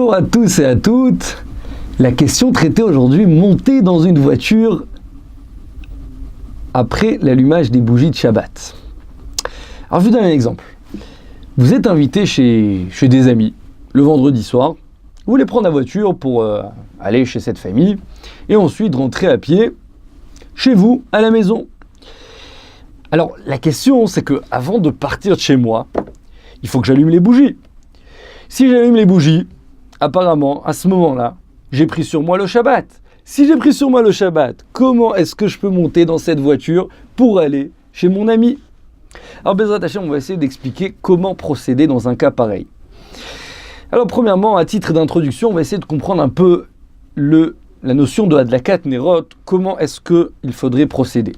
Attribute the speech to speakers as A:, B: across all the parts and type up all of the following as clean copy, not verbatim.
A: Bonjour à tous et à toutes. La question traitée aujourd'hui, monter dans une voiture après l'allumage des bougies de Shabbat. Alors je vous donne un exemple. Vous êtes invité chez des amis le vendredi soir. Vous voulez prendre la voiture pour aller chez cette famille et ensuite rentrer à pied chez vous, à la maison. Alors la question c'est que avant de partir de chez moi, il faut que j'allume les bougies. Si j'allume les bougies, apparemment, à ce moment-là, j'ai pris sur moi le Shabbat. Si j'ai pris sur moi le Shabbat, comment est-ce que je peux monter dans cette voiture pour aller chez mon ami? Alors, Bezrat Hashem, on va essayer d'expliquer comment procéder dans un cas pareil. Alors, premièrement, à titre d'introduction, on va essayer de comprendre un peu la notion de Hadlakat Nerot, comment est-ce qu'il faudrait procéder.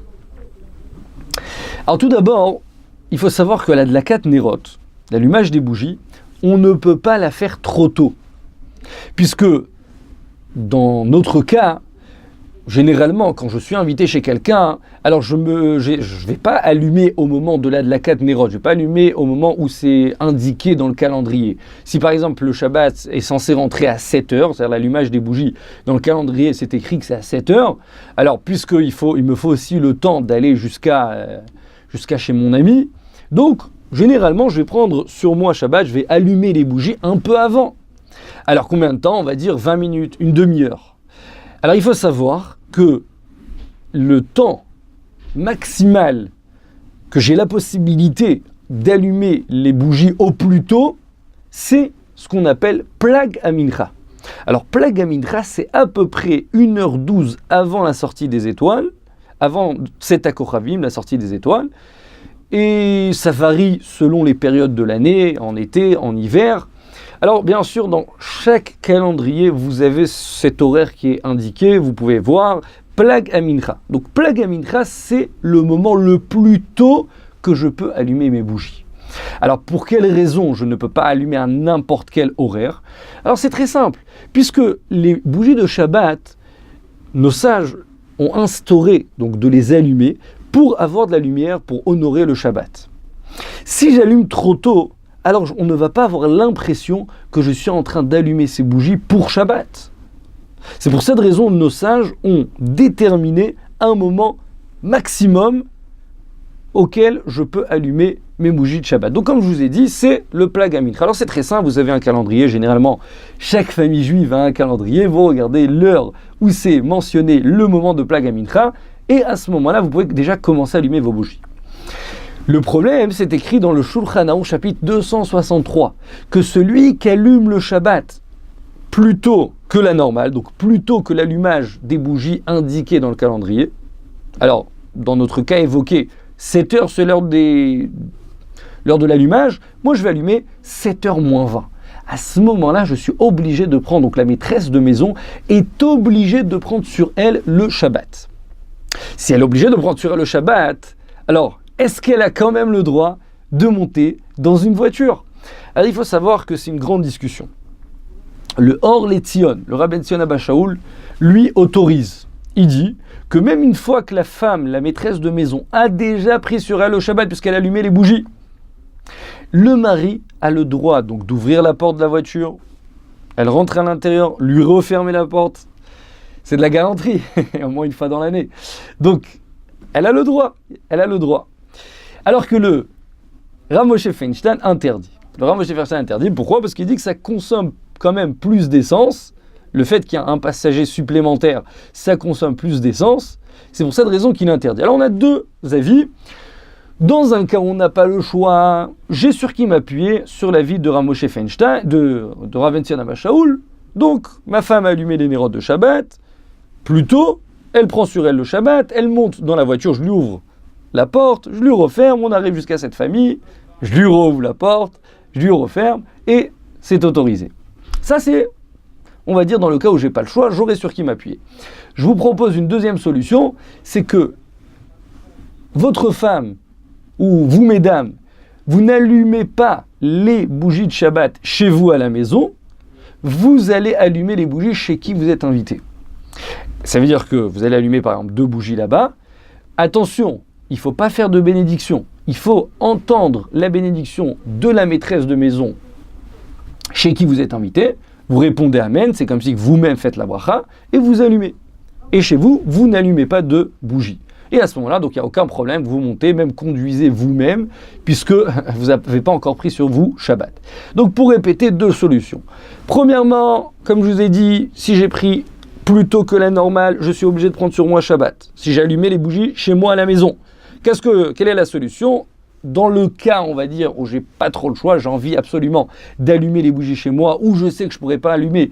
A: Alors, tout d'abord, il faut savoir que l'Hadlakat Nerot, l'allumage des bougies, on ne peut pas la faire trop tôt. Puisque, dans notre cas, généralement, quand je suis invité chez quelqu'un, alors je ne vais pas allumer au moment de l'Hadlakat Nerot, je ne vais pas allumer au moment où c'est indiqué dans le calendrier. Si par exemple le Shabbat est censé rentrer à 7h, c'est-à-dire l'allumage des bougies, dans le calendrier c'est écrit que c'est à 7h, il me faut aussi le temps d'aller jusqu'à chez mon ami, donc généralement je vais prendre sur moi Shabbat, je vais allumer les bougies un peu avant. Alors combien de temps? On va dire 20 minutes, une demi-heure. Alors il faut savoir que le temps maximal que j'ai la possibilité d'allumer les bougies au plus tôt, c'est ce qu'on appelle Plag Amincha. Alors Plag Amincha, c'est à peu près 1h12 avant la sortie des étoiles, avant Tset HaKochavim, la sortie des étoiles, et ça varie selon les périodes de l'année, en été, en hiver. Alors bien sûr, dans chaque calendrier, vous avez cet horaire qui est indiqué, vous pouvez voir Plag Amincha. Donc Plag Amincha, c'est le moment le plus tôt que je peux allumer mes bougies. Alors pour quelle raison je ne peux pas allumer à n'importe quel horaire? Alors c'est très simple, puisque les bougies de Shabbat, nos sages ont instauré donc de les allumer pour avoir de la lumière, pour honorer le Shabbat. Si j'allume trop tôt, alors on ne va pas avoir l'impression que je suis en train d'allumer ces bougies pour Shabbat. C'est pour cette raison que nos sages ont déterminé un moment maximum auquel je peux allumer mes bougies de Shabbat. Donc comme je vous ai dit, c'est le Plag Amincha. Alors c'est très simple, vous avez un calendrier, généralement chaque famille juive a un calendrier, vous regardez l'heure où c'est mentionné le moment de Plag Amincha, et à ce moment-là, vous pouvez déjà commencer à allumer vos bougies. Le problème, c'est écrit dans le Shulchan Aruch chapitre 263, que celui qui allume le Shabbat plus tôt que la normale, donc plus tôt que l'allumage des bougies indiquées dans le calendrier, alors dans notre cas évoqué, 7h c'est l'heure de l'allumage, moi je vais allumer 7h moins 20. À ce moment-là, je suis obligé de prendre, donc la maîtresse de maison est obligée de prendre sur elle le Shabbat. Si elle est obligée de prendre sur elle le Shabbat, alors est-ce qu'elle a quand même le droit de monter dans une voiture? Alors il faut savoir que c'est une grande discussion. Le Or Letzion, le Rabben Tzion Abba Shaul, lui autorise. Il dit que même une fois que la femme, la maîtresse de maison, a déjà pris sur elle le Shabbat puisqu'elle allumait les bougies, le mari a le droit donc d'ouvrir la porte de la voiture, elle rentre à l'intérieur, lui refermer la porte. C'est de la galanterie, au moins une fois dans l'année. Donc, elle a le droit. Alors que le Rav Moshe Feinstein interdit. Le Rav Moshe Feinstein interdit, pourquoi? Parce qu'il dit que ça consomme quand même plus d'essence. Le fait qu'il y a un passager supplémentaire, ça consomme plus d'essence. C'est pour cette raison qu'il interdit. Alors on a deux avis. Dans un cas où on n'a pas le choix, j'ai sur qui m'appuyer? Sur l'avis de Rav Moshe Feinstein, de Rav Tzion Abba Shaul. Donc, ma femme a allumé les nérotes de Shabbat. Plus tôt, elle prend sur elle le Shabbat, elle monte dans la voiture, je lui ouvre la porte, je lui referme, on arrive jusqu'à cette famille, je lui rouvre la porte, je lui referme, et c'est autorisé. Ça c'est, on va dire, dans le cas où je n'ai pas le choix, j'aurai sur qui m'appuyer. Je vous propose une deuxième solution, c'est que votre femme, ou vous mesdames, vous n'allumez pas les bougies de Shabbat chez vous à la maison, vous allez allumer les bougies chez qui vous êtes invité. Ça veut dire que vous allez allumer par exemple 2 bougies là-bas. Attention, il ne faut pas faire de bénédiction. Il faut entendre la bénédiction de la maîtresse de maison chez qui vous êtes invité. Vous répondez Amen, c'est comme si vous-même faites la bracha, et vous allumez. Et chez vous, vous n'allumez pas de bougie. Et à ce moment-là, donc il n'y a aucun problème, vous montez, même conduisez vous-même, puisque vous n'avez pas encore pris sur vous Shabbat. Donc pour répéter, 2 solutions. Premièrement, comme je vous ai dit, si j'ai pris plus tôt que la normale, je suis obligé de prendre sur moi Shabbat. Si j'allumais les bougies chez moi à la maison, quelle est la solution ? Dans le cas, on va dire, où j'ai pas trop le choix, j'ai envie absolument d'allumer les bougies chez moi, ou je sais que je pourrais pas allumer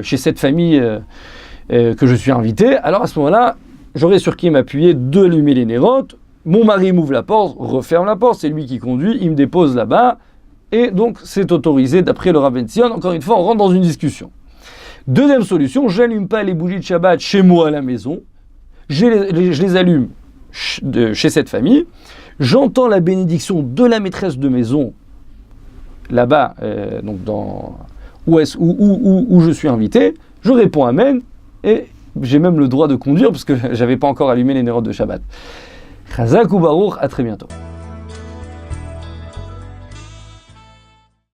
A: chez cette famille que je suis invité, alors à ce moment-là, j'aurai sur qui m'appuyer d'allumer les nérotes. Mon mari m'ouvre la porte, referme la porte, c'est lui qui conduit, il me dépose là-bas, et donc c'est autorisé d'après le Rav Ben Zion. Encore une fois, on rentre dans une discussion. Deuxième solution, j'allume pas les bougies de Shabbat chez moi à la maison, je les allume chez cette famille, j'entends la bénédiction de la maîtresse de maison là-bas, donc où je suis invité, je réponds Amen, et j'ai même le droit de conduire parce que j'avais pas encore allumé les nérotes de Shabbat. Chazak ou Baruch, à très bientôt.